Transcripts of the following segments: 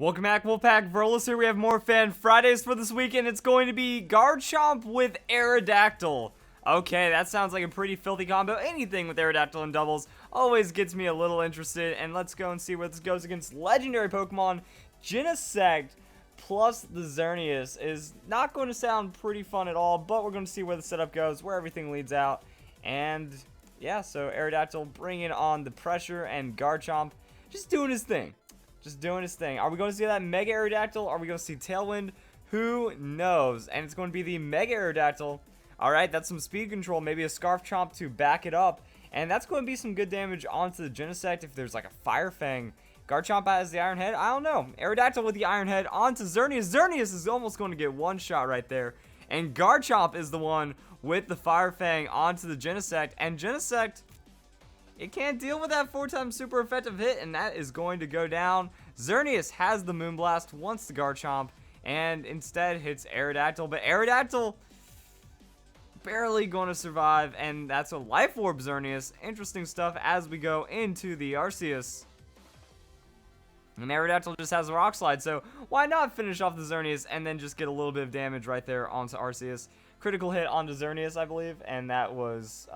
Welcome back, Wolfpack. Verlis here. We have more Fan Fridays for this weekend. It's going to be Garchomp with Aerodactyl. Okay, that sounds like a pretty filthy combo. Anything with Aerodactyl and doubles always gets me a little interested. And let's go and see where this goes against legendary Pokemon. Genesect plus the Xerneas is not going to sound pretty fun at all, but we're going to see where the setup goes, where everything leads out. And yeah, so Aerodactyl bringing on the pressure and Garchomp just doing his thing. Just doing his thing. Are we going to see that Mega Aerodactyl? Are we going to see Tailwind? Who knows? And it's going to be the Mega Aerodactyl. Alright, that's some speed control. Maybe a Scarf Chomp to back it up. And that's going to be some good damage onto the Genesect if there's like a Fire Fang. Garchomp has the Iron Head? I don't know. Aerodactyl with the Iron Head onto Xerneas. Xerneas is almost going to get one shot right there. And Garchomp is the one with the Fire Fang onto the Genesect. And Genesect, it can't deal with that 4-time super effective hit, and that is going to go down. Xerneas has the Moonblast, wants the Garchomp, and instead hits Aerodactyl. But Aerodactyl barely going to survive, and that's a Life Orb Xerneas. Interesting stuff as we go into the Arceus. And Aerodactyl just has a Rock Slide, so why not finish off the Xerneas and then just get a little bit of damage right there onto Arceus. Critical hit onto Xerneas, I believe, and that was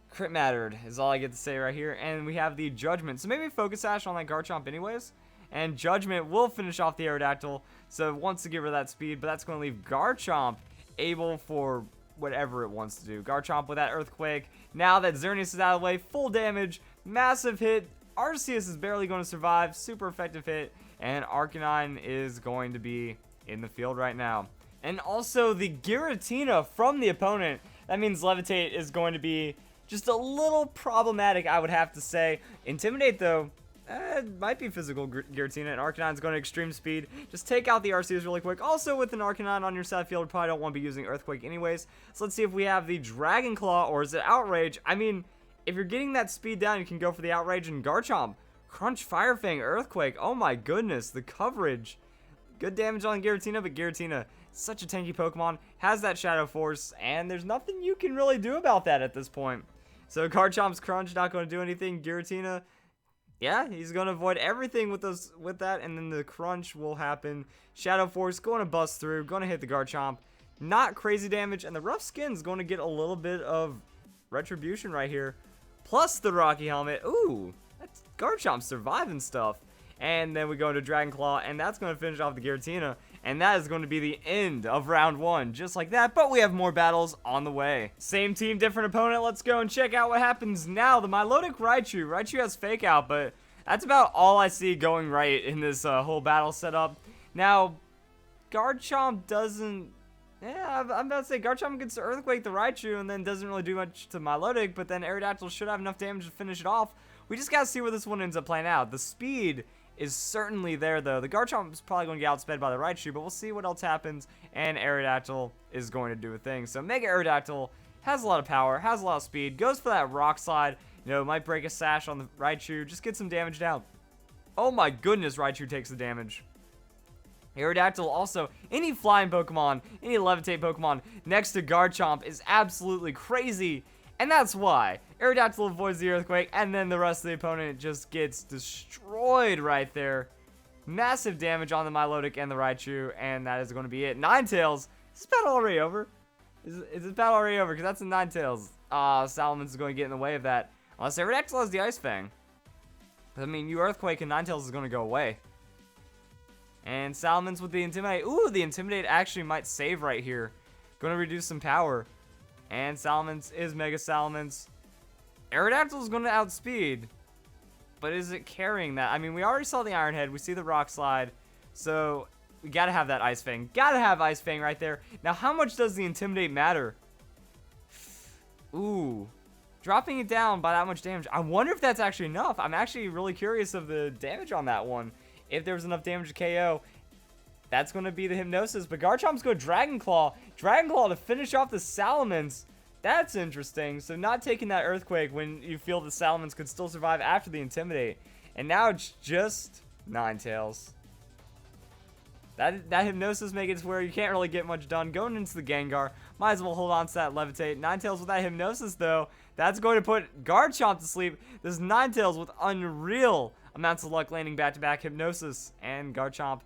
crit mattered is all I get to say right here. And we have the Judgment, so maybe Focus Sash on that Garchomp anyways, and Judgment will finish off the Aerodactyl, so it wants to give her that speed, but that's going to leave Garchomp able for whatever it wants to do. Garchomp with that Earthquake. Now that Xerneas is out of the way, full damage, massive hit. Arceus is barely going to survive, super effective hit, and Arcanine is going to be in the field right now. And also the Giratina from the opponent. That means Levitate is going to be just a little problematic, I would have to say. Intimidate, though, it might be physical Giratina, and Arcanine's going to extreme speed. Just take out the Arceus really quick. Also, with an Arcanine on your side field, probably don't want to be using Earthquake anyways. So let's see if we have the Dragon Claw, or is it Outrage? I mean, if you're getting that speed down, you can go for the Outrage and Garchomp. Crunch, Fire Fang, Earthquake. Oh my goodness, the coverage. Good damage on Giratina, but Giratina, such a tanky Pokemon, has that Shadow Force, and there's nothing you can really do about that at this point. So Garchomp's Crunch not going to do anything. Giratina, yeah, he's going to avoid everything with that, and then the Crunch will happen. Shadow Force going to bust through, going to hit the Garchomp. Not crazy damage, and the Rough Skin's going to get a little bit of retribution right here. Plus the Rocky Helmet. Ooh, that's Garchomp surviving stuff. And then we go into Dragon Claw, and that's going to finish off the Giratina. And that is going to be the end of round one, just like that. But we have more battles on the way. Same team, different opponent. Let's go and check out what happens now. The Milotic Raichu. Raichu has Fake Out, but that's about all I see going right in this whole battle setup. Now, Garchomp doesn't... Yeah, I'm about to say Garchomp gets to Earthquake the Raichu and then doesn't really do much to Milotic, but then Aerodactyl should have enough damage to finish it off. We just gotta see where this one ends up playing out. The speed is certainly there, though. The Garchomp is probably going to get outsped by the Raichu, but we'll see what else happens, and Aerodactyl is going to do a thing. So Mega Aerodactyl has a lot of power, has a lot of speed, goes for that Rock Slide, you know, might break a Sash on the Raichu, just get some damage down. Oh my goodness, Raichu takes the damage. Aerodactyl also, any flying Pokemon, any Levitate Pokemon next to Garchomp is absolutely crazy. And that's why Aerodactyl avoids the Earthquake, and then the rest of the opponent just gets destroyed right there. Massive damage on the Milotic and the Raichu, and that is going to be it. Ninetales, is this battle already over? Is this battle already over? Because that's a Ninetales. Salamence is going to get in the way of that. Unless Aerodactyl has the Ice Fang. I mean, you Earthquake and Ninetales is going to go away. And Salamence with the Intimidate. Ooh, the Intimidate actually might save right here. Going to reduce some power. And Salamence is Mega Salamence. Aerodactyl is going to outspeed. But is it carrying that? I mean, we already saw the Iron Head. We see the Rock Slide. So, we got to have that Ice Fang. Got to have Ice Fang right there. Now, how much does the Intimidate matter? Ooh. Dropping it down by that much damage. I wonder if that's actually enough. I'm actually really curious of the damage on that one. If there was enough damage to KO, that's going to be the Hypnosis. But Garchomp's going Dragon Claw. Dragon Claw to finish off the Salamence. That's interesting. So not taking that Earthquake when you feel the Salamence could still survive after the Intimidate. And now it's just Ninetales. That Hypnosis makes it to where you can't really get much done. Going into the Gengar, might as well hold on to that Levitate. Ninetales with that Hypnosis, though, that's going to put Garchomp to sleep. This Ninetales with unreal amounts of luck landing back-to-back hypnosis, and Garchomp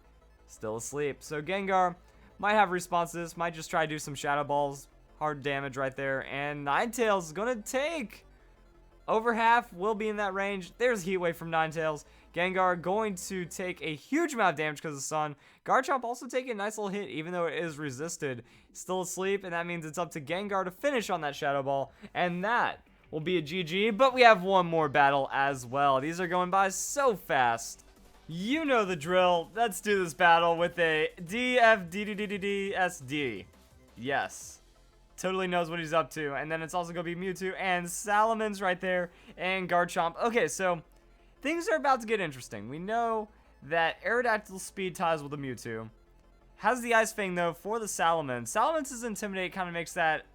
still asleep. So Gengar might have responses, might just try to do some Shadow Balls, hard damage right there, and Ninetales is going to take over half, will be in that range. There's Heat Wave from Ninetales. Gengar going to take a huge amount of damage because of Sun. Garchomp also taking a nice little hit, even though it is resisted. Still asleep, and that means it's up to Gengar to finish on that Shadow Ball, and that will be a GG, but we have one more battle as well. These are going by so fast. You know the drill. Let's do this battle with a DFDDDDSD. Yes. Totally knows what he's up to. And then it's also going to be Mewtwo and Salamence right there and Garchomp. Okay, so things are about to get interesting. We know that Aerodactyl speed ties with the Mewtwo. Has the Ice Fang, though, for the Salamence. Salamance's Intimidate kind of makes that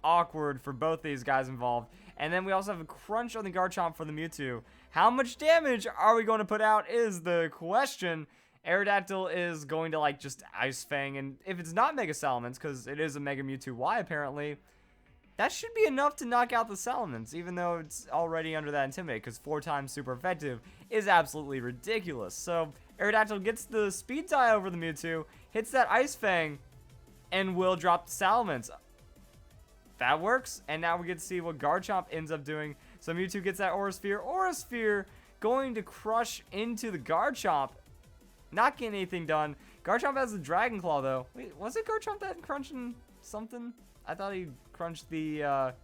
awkward for both these guys involved. And then we also have a Crunch on the Garchomp for the Mewtwo. How much damage are we going to put out is the question. Aerodactyl is going to, like, just Ice Fang, and if it's not Mega Salamence, because it is a Mega Mewtwo Y, apparently, that should be enough to knock out the Salamence, even though it's already under that Intimidate, because 4 times super effective is absolutely ridiculous. So, Aerodactyl gets the Speed tie over the Mewtwo, hits that Ice Fang, and will drop the Salamence. That works, and now we get to see what Garchomp ends up doing. So, Mewtwo gets that Aura Sphere. Aura Sphere going to crush into the Garchomp. Not getting anything done. Garchomp has the Dragon Claw, though. Wait, was it Garchomp that crunching something? I thought he crunched the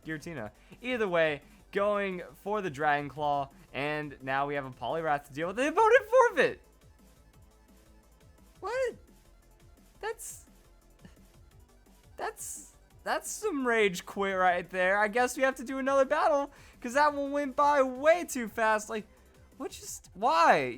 Giratina. Either way, going for the Dragon Claw, and now we have a Poliwrath to deal with. The opponent forfeit! What? That's some rage quit right there. I guess we have to do another battle, because that one went by way too fast. Like, what just... Why?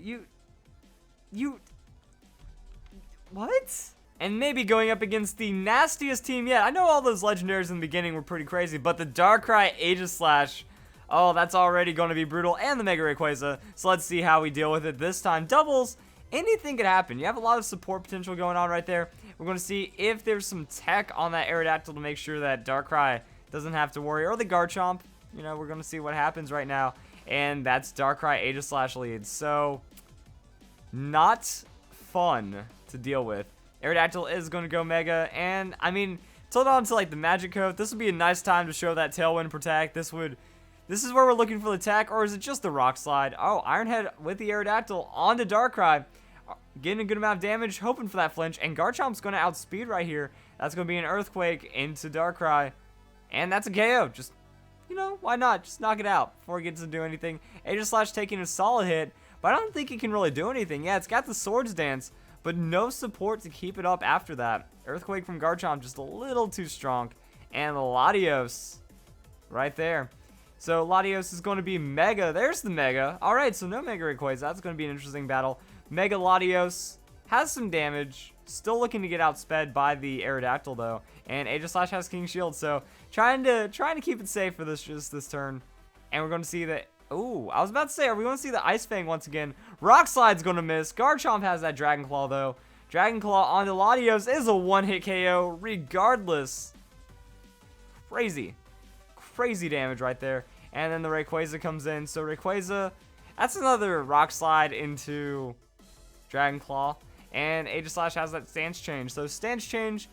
What? And maybe going up against the nastiest team yet. I know all those legendaries in the beginning were pretty crazy, but the Darkrai Aegislash, oh, that's already going to be brutal. And the Mega Rayquaza. So let's see how we deal with it this time. Doubles, anything could happen. You have a lot of support potential going on right there. We're going to see if there's some tech on that Aerodactyl to make sure that Darkrai doesn't have to worry. Or the Garchomp. You know, we're going to see what happens right now. And that's Darkrai Aegislash leads. So, not fun to deal with. Aerodactyl is going to go Mega, and I mean, hold on to like the Magic Coat. This would be a nice time to show that Tailwind Protect. This is where we're looking for the tech, or is it just the Rock Slide? Oh, Iron Head with the Aerodactyl onto Darkrai, getting a good amount of damage, hoping for that flinch, and Garchomp's going to outspeed right here. That's going to be an Earthquake into Darkrai, and that's a KO. Just, you know, why not? Just knock it out before it gets to do anything. Aegislash taking a solid hit, but I don't think it can really do anything. Yeah, it's got the Swords Dance, but no support to keep it up after that. Earthquake from Garchomp just a little too strong. And Latios right there. So Latios is going to be Mega. There's the Mega. Alright, so no Mega Rayquaza. That's going to be an interesting battle. Mega Latios has some damage. Still looking to get outsped by the Aerodactyl though. And Aegislash has King Shield. So trying to keep it safe for this turn. And we're going to see that. Ooh, I was about to say, are we going to see the Ice Fang once again? Rock Slide's going to miss. Garchomp has that Dragon Claw, though. Dragon Claw onto Latios is a one-hit KO regardless. Crazy. Crazy damage right there. And then the Rayquaza comes in. So Rayquaza, that's another Rock Slide into Dragon Claw. And Aegislash has that Stance Change. So Stance Change,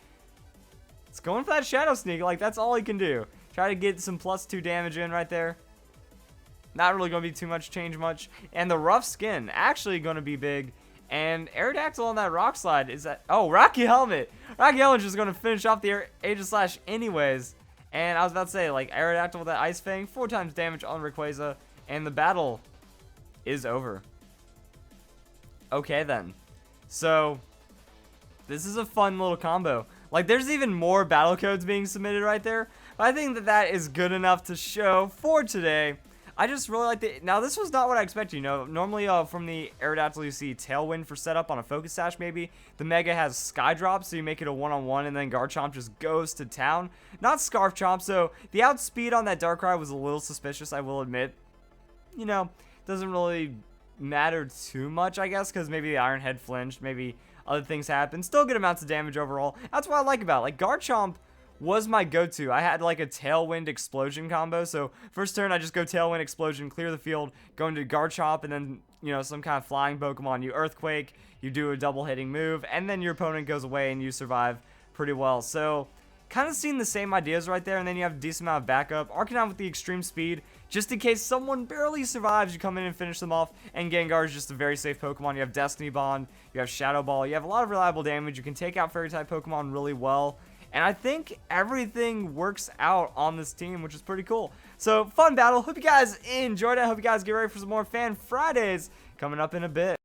it's going for that Shadow Sneak. Like, that's all he can do. Try to get some +2 damage in right there. Not really going to be too much change much. And the Rough Skin, actually going to be big. And Aerodactyl on that Rock Slide is that... Oh, Rocky Helmet. Rocky Helmet's just going to finish off the Aegislash anyways. And I was about to say, like, Aerodactyl with that Ice Fang, 4 times damage on Rayquaza. And the battle is over. Okay, then. So, this is a fun little combo. Like, there's even more battle codes being submitted right there. But I think that is good enough to show for today. I just really like the... Now, this was not what I expected, you know. Normally, from the Aerodactyl, you see Tailwind for setup on a Focus Sash, maybe. The Mega has Sky Drop, so you make it a one-on-one, and then Garchomp just goes to town. Not Scarf Chomp, so the outspeed on that Darkrai was a little suspicious, I will admit. You know, doesn't really matter too much, I guess, because maybe the Iron Head flinched, maybe other things happened. Still good amounts of damage overall. That's what I like about it. Like, Garchomp was my go-to. I had like a Tailwind Explosion combo. So first turn, I just go Tailwind Explosion, clear the field, go into Garchomp, and then, you know, some kind of flying Pokemon. You Earthquake, you do a double hitting move, and then your opponent goes away and you survive pretty well. So kind of seeing the same ideas right there, and then you have a decent amount of backup. Arcanine with the extreme speed, just in case someone barely survives, you come in and finish them off. And Gengar is just a very safe Pokemon. You have Destiny Bond, you have Shadow Ball, you have a lot of reliable damage. You can take out Fairy-type Pokemon really well. And I think everything works out on this team, which is pretty cool. So, fun battle. Hope you guys enjoyed it. I hope you guys get ready for some more Fan Fridays coming up in a bit.